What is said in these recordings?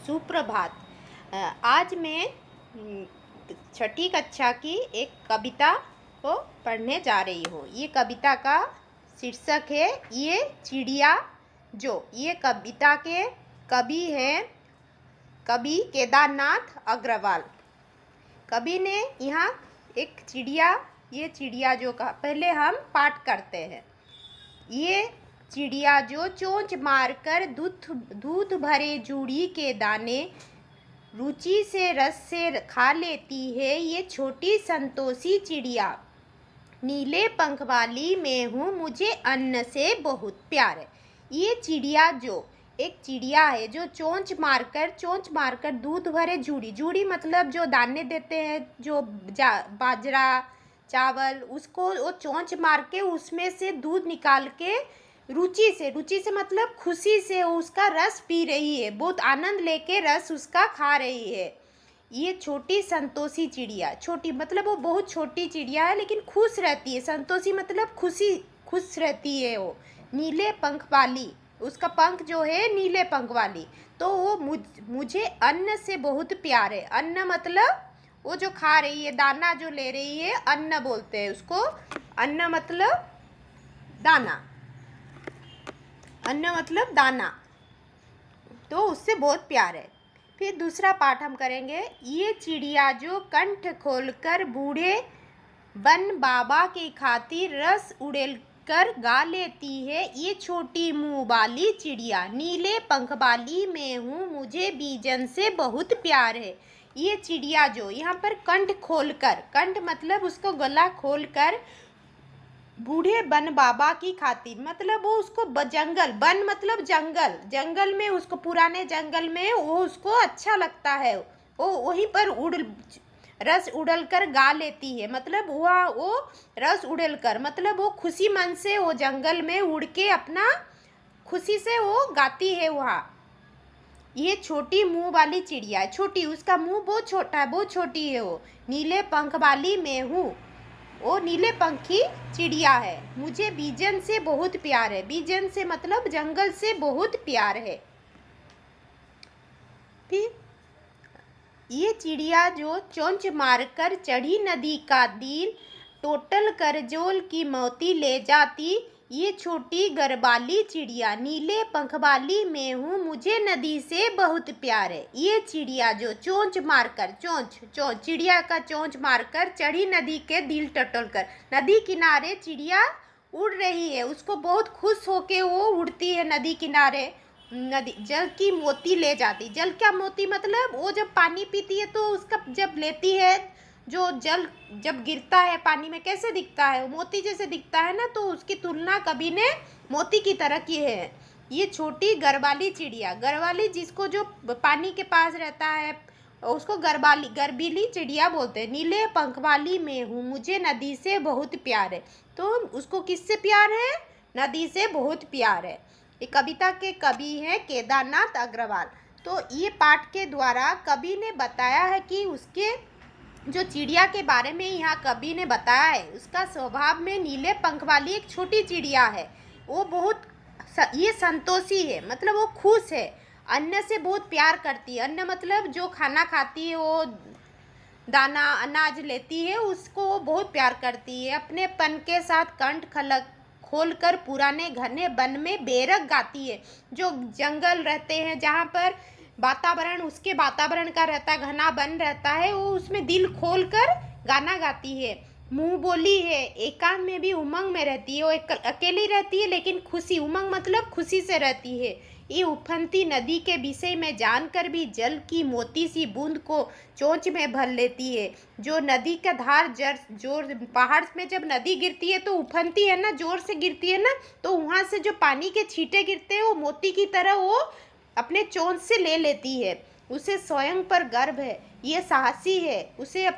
सुप्रभात। आज मैं छठी कक्षा की एक कविता को पढ़ने जा रही हूँ। ये कविता का शीर्षक है ये चिड़िया जो। ये कविता के कवि हैं कवि केदारनाथ अग्रवाल। कवि ने यहाँ एक चिड़िया, ये चिड़िया जो का पहले हम पाठ करते हैं। ये चिड़िया जो चोंच मारकर दूध भरे जूड़ी के दाने रुचि से रस से खा लेती है। ये छोटी संतोषी चिड़िया नीले पंख वाली मैं हूँ, मुझे अन्न से बहुत प्यार है। ये चिड़िया जो एक चिड़िया है जो चोंच मारकर दूध भरे जूड़ी मतलब जो दाने देते हैं, जो बाजरा चावल, उसको वो चोंच मार के उसमें से दूध निकाल के रुचि से मतलब खुशी से उसका रस पी रही है, बहुत आनंद लेके रस उसका खा रही है। ये छोटी संतोषी चिड़िया, छोटी मतलब वो बहुत छोटी चिड़िया है लेकिन खुश रहती है। संतोषी मतलब खुश रहती है। वो नीले पंख वाली, उसका पंख जो है नीले पंख वाली। तो वो मुझे अन्न से बहुत प्यार है। अन्न मतलब वो जो खा रही है, दाना जो ले रही है, अन्न बोलते हैं उसको। अन्न मतलब दाना, अन्न मतलब दाना, तो उससे बहुत प्यार है। फिर दूसरा पाठ हम करेंगे। ये चिड़िया जो कंठ खोलकर बूढ़े बन बाबा की खातिर रस उड़ेल कर गा लेती है। ये छोटी मुँह वाली चिड़िया नीले पंख वाली मैं हूँ, मुझे बीजन से बहुत प्यार है। ये चिड़िया जो यहाँ पर कंठ खोलकर, कंठ मतलब उसको गला खोलकर बूढ़े बन बाबा की खातिर मतलब वो उसको जंगल, बन मतलब जंगल में, उसको पुराने जंगल में वो उसको अच्छा लगता है। वो वहीं पर रस उड़ल कर गा लेती है। मतलब वो रस उड़ल कर मतलब वो खुशी मन से वो जंगल में उड़ के अपना खुशी से वो गाती है वहाँ। ये छोटी मुंह वाली चिड़िया है, छोटी, उसका मुंह बहुत छोटा है, बहुत छोटी है। वो नीले पंख वाली मैं हूँ, वो नीले पंखी चिड़िया है, मुझे बीजन से बहुत प्यार है। बीजन से मतलब जंगल से बहुत प्यार है। फिर ये चिड़िया जो चोंच मारकर चढ़ी नदी का दिल टोटल करजोल की मोती ले जाती। ये छोटी गरबाली चिड़िया नीले पंख वाली मैं हूँ, मुझे नदी से बहुत प्यार है। ये चिड़िया जो चोंच मारकर, चोंच चिड़िया का चोंच मारकर चढ़ी नदी के दिल टटोल कर, नदी किनारे चिड़िया उड़ रही है, उसको बहुत खुश होके वो उड़ती है नदी किनारे। नदी जल की मोती ले जाती। जल का मोती मतलब वो जब पानी पीती है तो उसका जब लेती है, जो जल जब गिरता है पानी में कैसे दिखता है, मोती जैसे दिखता है ना, तो उसकी तुलना कवि ने मोती की तरह की है। ये छोटी गरवाली चिड़िया, गरवाली जिसको जो पानी के पास रहता है उसको गरबीली चिड़िया बोलते हैं। नीले पंख वाली मैं हूँ, मुझे नदी से बहुत प्यार है। तो उसको किससे प्यार है? नदी से बहुत प्यार है। ये कविता के कवि हैं केदारनाथ अग्रवाल। तो ये पाठ के द्वारा कवि ने बताया है कि उसके जो चिड़िया के बारे में यहाँ कवि ने बताया है, उसका स्वभाव में नीले पंख वाली एक छोटी चिड़िया है। वो बहुत ये संतोषी है, मतलब वो खुश है, अन्न से बहुत प्यार करती है। अन्न मतलब जो खाना खाती है, वो दाना अनाज लेती है, उसको वो बहुत प्यार करती है। अपने पन के साथ कंठ खोलकर पुराने घने वन में बेरक गाती है। जो जंगल रहते हैं जहाँ पर वातावरण उसके वातावरण का रहता है, घना वन रहता है, वो उसमें दिल खोल कर गाना गाती है। मुँह बोली है, एकांत में भी उमंग में रहती है। वो अकेली रहती है लेकिन खुशी, उमंग मतलब खुशी से रहती है। ये उफनती नदी के विषय में जानकर भी जल की मोती सी बूंद को चोंच में भर लेती है। जो नदी का धार जोर पहाड़ में जब नदी गिरती है तो उफनती है ना, जोर से गिरती है ना, तो वहाँ से जो पानी के छींटे गिरते हैं वो मोती की तरह वो अपने चोंच से ले लेती है। उसे स्वयं पर गर्व है, ये साहसी है, उसे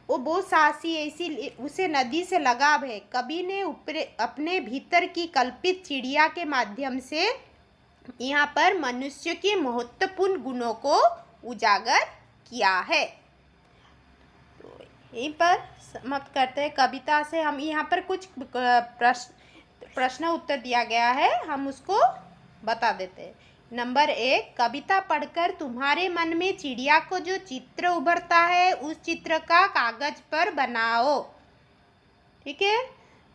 वो बहुत साहसी है, इसीलिए उसे नदी से लगाव है। कवि ने अपने भीतर की कल्पित चिड़िया के माध्यम से यहाँ पर मनुष्य के महत्वपूर्ण गुणों को उजागर किया है। तो यहीं पर समाप्त करते हैं कविता से। हम यहाँ पर कुछ प्रश्न उत्तर दिया गया है, हम उसको बता देते हैं। नंबर 1, कविता पढ़कर तुम्हारे मन में चिड़िया को जो चित्र उभरता है उस चित्र का कागज पर बनाओ। ठीक है।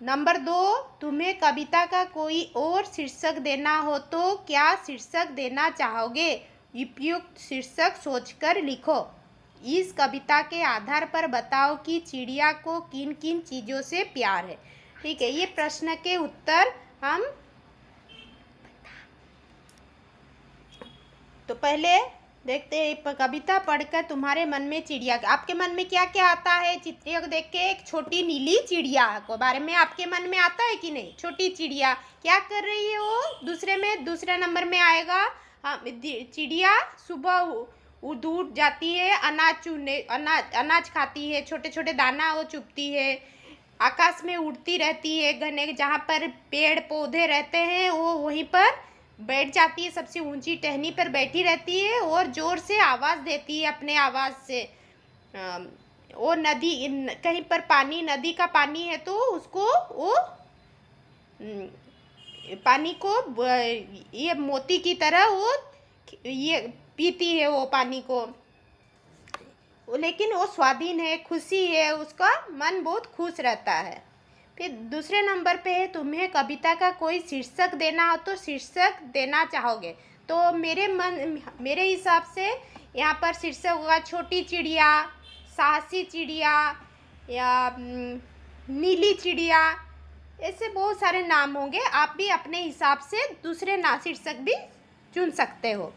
नंबर 2, तुम्हें कविता का कोई और शीर्षक देना हो तो क्या शीर्षक देना चाहोगे? उपयुक्त शीर्षक सोचकर लिखो। इस कविता के आधार पर बताओ कि चिड़िया को किन किन चीज़ों से प्यार है। ठीक है, ये प्रश्न के उत्तर हम तो पहले देखते हैं। कविता पढ़कर तुम्हारे मन में चिड़िया, आपके मन में क्या क्या आता है? चित्र को देख के एक छोटी नीली चिड़िया को बारे में आपके मन में आता है कि नहीं? छोटी चिड़िया क्या कर रही है वो? दूसरे नंबर में आएगा चिड़िया सुबह दूर जाती है, अनाज खाती है, छोटे छोटे दाना वो चुगती है, आकाश में उड़ती रहती है, घने जहाँ पर पेड़ पौधे रहते हैं वो वहीं पर बैठ जाती है, सबसे ऊंची टहनी पर बैठी रहती है और ज़ोर से आवाज़ देती है अपने आवाज़ से। वो नदी, कहीं पर पानी, नदी का पानी है तो उसको वो पानी को ये मोती की तरह वो ये पीती है वो पानी को, लेकिन वो स्वाधीन है, खुशी है, उसका मन बहुत खुश रहता है। फिर दूसरे नंबर पे है, तुम्हें कविता का कोई शीर्षक देना हो तो शीर्षक देना चाहोगे? तो मेरे हिसाब से यहाँ पर शीर्षक होगा छोटी चिड़िया, साहसी चिड़िया या नीली चिड़िया, ऐसे बहुत सारे नाम होंगे। आप भी अपने हिसाब से दूसरे शीर्षक भी चुन सकते हो।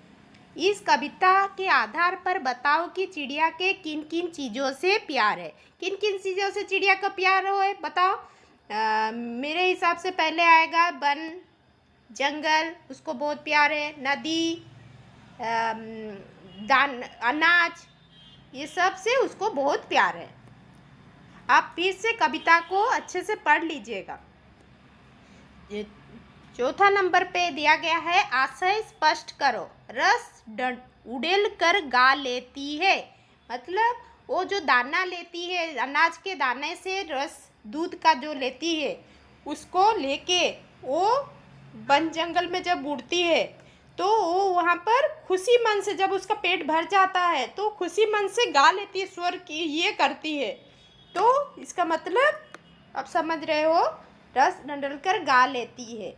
इस कविता के आधार पर बताओ कि चिड़िया के किन किन चीज़ों से प्यार है। किन किन चीज़ों से चिड़िया का प्यार है बताओ। मेरे हिसाब से पहले आएगा वन, जंगल, उसको बहुत प्यार है। नदी, अनाज, ये सब से उसको बहुत प्यार है। आप फिर से कविता को अच्छे से पढ़ लीजिएगा। चौथा नंबर पे दिया गया है, आशय स्पष्ट करो। रस उड़ेल कर गा लेती है, मतलब वो जो दाना लेती है, अनाज के दाने से रस, दूध का जो लेती है, उसको लेके वो वन जंगल में जब उड़ती है तो वो वहाँ पर खुशी मन से, जब उसका पेट भर जाता है तो खुशी मन से गा लेती है, स्वर की ये करती है। तो इसका मतलब अब समझ रहे हो, रस डंडल कर गा लेती है।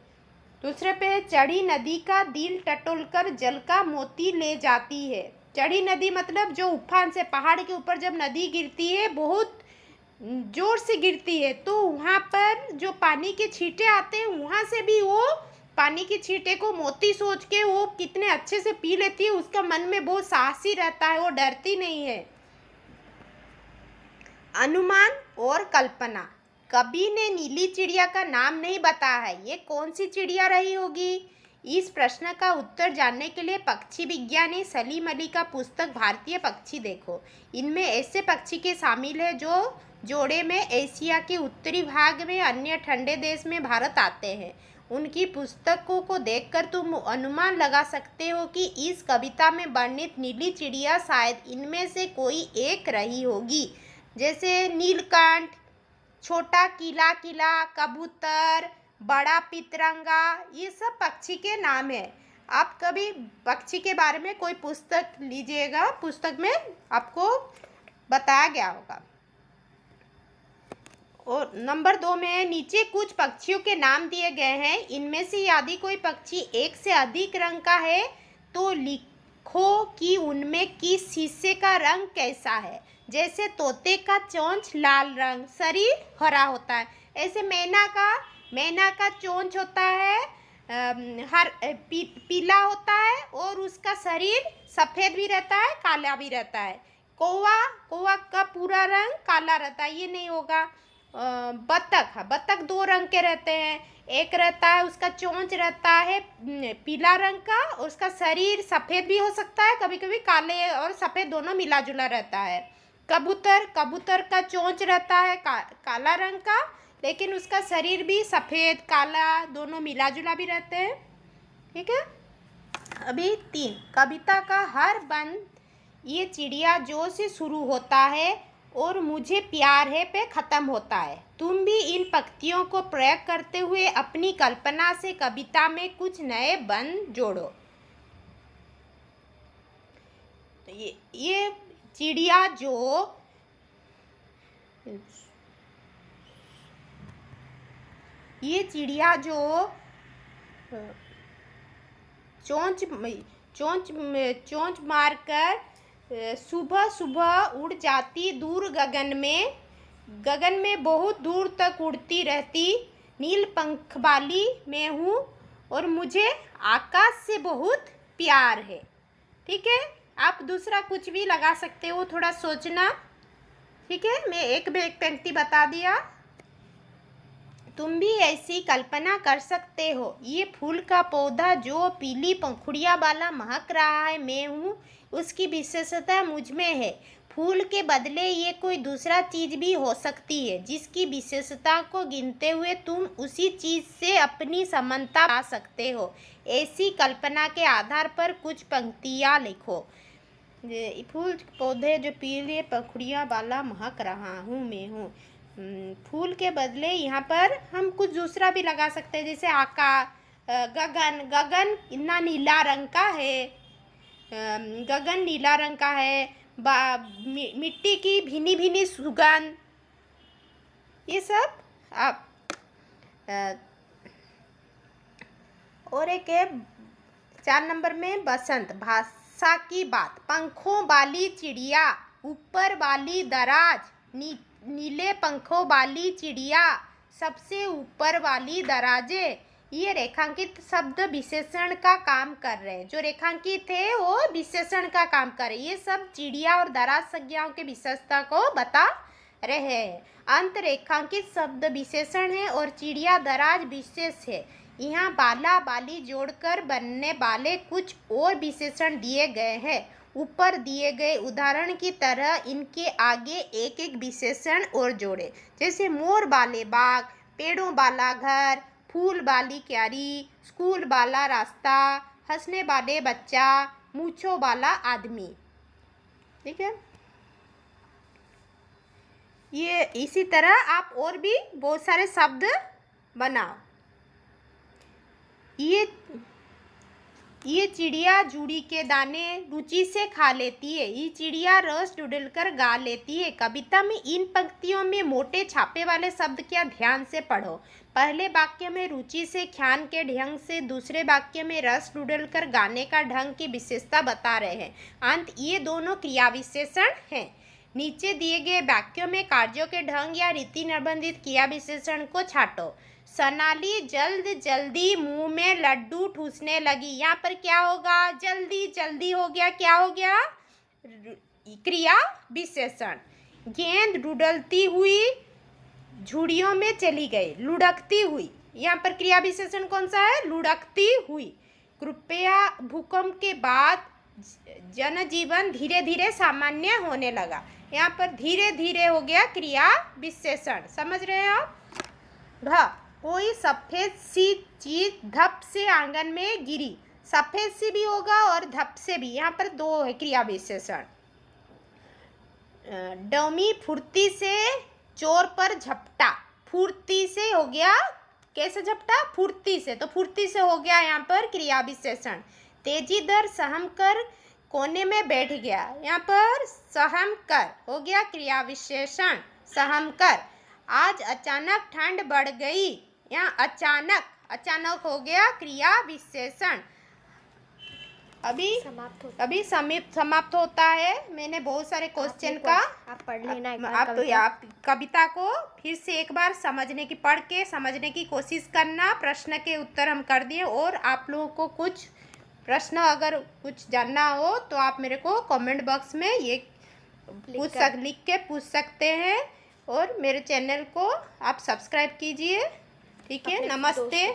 दूसरे पे चढ़ी नदी का दिल टटोलकर जल का मोती ले जाती है। चढ़ी नदी मतलब जो उफान से, पहाड़ के ऊपर जब नदी गिरती है, बहुत जोर से गिरती है, तो वहाँ पर जो पानी के छींटे आते हैं, वहाँ से भी वो पानी के छींटे को मोती सोच के वो कितने अच्छे से पी लेती है। उसका मन में बहुत साहसी रहता है, वो डरती नहीं है। अनुमान और कल्पना। कवि ने नीली चिड़िया का नाम नहीं बताया है, ये कौन सी चिड़िया रही होगी? इस प्रश्न का उत्तर जानने के लिए पक्षी विज्ञानी सलीम अली का पुस्तक भारतीय पक्षी देखो। इनमें ऐसे पक्षी के शामिल है जो जोड़े में एशिया के उत्तरी भाग में अन्य ठंडे देश में भारत आते हैं। उनकी पुस्तकों को देखकर तुम अनुमान लगा सकते हो कि इस कविता में वर्णित नीली चिड़िया शायद इनमें से कोई एक रही होगी, जैसे नीलकंठ, छोटा किला किला, कबूतर, बड़ा पितरंगा, ये सब पक्षी के नाम है। आप कभी पक्षी के बारे में कोई पुस्तक लीजिएगा, पुस्तक में आपको बताया गया होगा। और नंबर 2 में नीचे कुछ पक्षियों के नाम दिए गए हैं, इनमें से यदि कोई पक्षी एक से अधिक रंग का है तो लिखो कि उनमें किस हिस्से का रंग कैसा है। जैसे तोते का चोंच लाल रंग, शरीर हरा होता है। ऐसे मैना का चोंच होता है पीला होता है और उसका शरीर सफ़ेद भी रहता है, काला भी रहता है। कौवा का पूरा रंग काला रहता है, ये नहीं होगा। बतख 2 रंग के रहते हैं, एक रहता है उसका चोंच रहता है पीला रंग का, उसका शरीर सफ़ेद भी हो सकता है, कभी कभी काले और सफ़ेद दोनों मिला जुला रहता है। कबूतर का चोंच रहता है काला रंग का, लेकिन उसका शरीर भी सफ़ेद काला दोनों मिला जुला भी रहते हैं। ठीक है। अभी 3, कविता का हर बंद ये चिड़िया जो से शुरू होता है और मुझे प्यार है पे ख़त्म होता है। तुम भी इन पंक्तियों को प्रयोग करते हुए अपनी कल्पना से कविता में कुछ नए बंद जोड़ो। ये चिड़िया जो चोंच मारकर सुबह सुबह उड़ जाती दूर गगन में बहुत दूर तक उड़ती रहती। नील पंख वाली मैं हूँ और मुझे आकाश से बहुत प्यार है। ठीक है, आप दूसरा कुछ भी लगा सकते हो, थोड़ा सोचना। ठीक है, मैं एक पंक्ति बता दिया, तुम भी ऐसी कल्पना कर सकते हो। ये फूल का पौधा जो पीली पंखुड़ियाँ वाला महक रहा है, मैं हूँ, उसकी विशेषता मुझ में है। फूल के बदले ये कोई दूसरा चीज़ भी हो सकती है, जिसकी विशेषता को गिनते हुए तुम उसी चीज़ से अपनी समानता पा सकते हो। ऐसी कल्पना के आधार पर कुछ पंक्तियाँ लिखो। फूल पौधे जो पीले पंखुड़ियाँ वाला महक रहा हूँ, मैं हूँ। फूल के बदले यहाँ पर हम कुछ दूसरा भी लगा सकते हैं, जैसे आकाश, गगन इतना नीला रंग का है, गगन नीला रंग का है, मिट्टी की भीनी भीनी सुगंध, ये सब आप। और एक है 4 नंबर में बसंत, भाषा की बात। पंखों वाली चिड़िया, ऊपर वाली दराज, नीले पंखों वाली चिड़िया, सबसे ऊपर वाली दराजे, ये रेखांकित शब्द विशेषण का काम कर रहे हैं। जो रेखांकित है वो विशेषण का काम कर रहे हैं। ये सब चिड़िया और दराज संज्ञाओं के विशेषता को बता रहे हैं। अंत रेखांकित शब्द विशेषण है और चिड़िया दराज विशेष है। यहाँ बाला बाली जोड़कर बनने वाले कुछ और विशेषण दिए गए हैं। ऊपर दिए गए उदाहरण की तरह इनके आगे एक एक विशेषण और जोड़े, जैसे मोर वाले बाग, पेड़ों वाला घर, फूल वाली क्यारी, स्कूल वाला रास्ता, हंसने वाले बच्चा, मूंछों वाला आदमी। ठीक है, ये इसी तरह आप और भी बहुत सारे शब्द बनाओ। ये चिड़िया जूड़ी के दाने रुचि से खा लेती है। ये चिड़िया रस डुडलकर गा लेती है। कविता में इन पंक्तियों में मोटे छापे वाले शब्द क्या ध्यान से पढ़ो। पहले वाक्य में रुचि से ख्यान के ढंग से, दूसरे वाक्य में रस डुडलकर गाने का ढंग की विशेषता बता रहे हैं। अंत ये दोनों क्रिया विशेषण हैं। नीचे दिए गए वाक्यों में कार्यों के ढंग या रीति निर्बंधित क्रिया विशेषण को छाटो। सोनाली जल्दी मुंह में लड्डू ठूसने लगी। यहाँ पर क्या होगा? जल्दी हो गया। क्या हो गया? क्रिया विशेषण। गेंद डुडलती हुई झुड़ियों में चली गई। लुढ़कती हुई, यहाँ पर क्रिया विशेषण कौन सा है? लुढ़कती हुई। कृपया भूकंप के बाद जनजीवन धीरे धीरे सामान्य होने लगा। यहाँ पर धीरे धीरे हो गया क्रिया विशेषण। समझ रहे हो आप? कोई सफ़ेद सी चीज धप से आंगन में गिरी। सफ़ेद सी भी होगा और धप से भी, यहाँ पर दो है क्रिया विशेषण। डमी फुर्ती से चोर पर झपटा। फुर्ती से हो गया, कैसे झपटा? फुर्ती से, तो फुर्ती से हो गया यहाँ पर क्रिया विशेषण। तेजी दर सहम कर कोने में बैठ गया। यहाँ पर सहम कर हो गया क्रिया विशेषण, सहम कर। आज अचानक ठंड बढ़ गई। यहाँ अचानक हो गया क्रिया विशेषण। अभी समाप्त होता है। मैंने बहुत सारे क्वेश्चन का आप पढ़ लेना। आप कविता को फिर से एक बार पढ़ के समझने की कोशिश करना। प्रश्न के उत्तर हम कर दिए, और आप लोगों को कुछ प्रश्न अगर कुछ जानना हो तो आप मेरे को कमेंट बॉक्स में ये लिख के पूछ सकते हैं। और मेरे चैनल को आप सब्सक्राइब कीजिए। ठीक है, नमस्ते।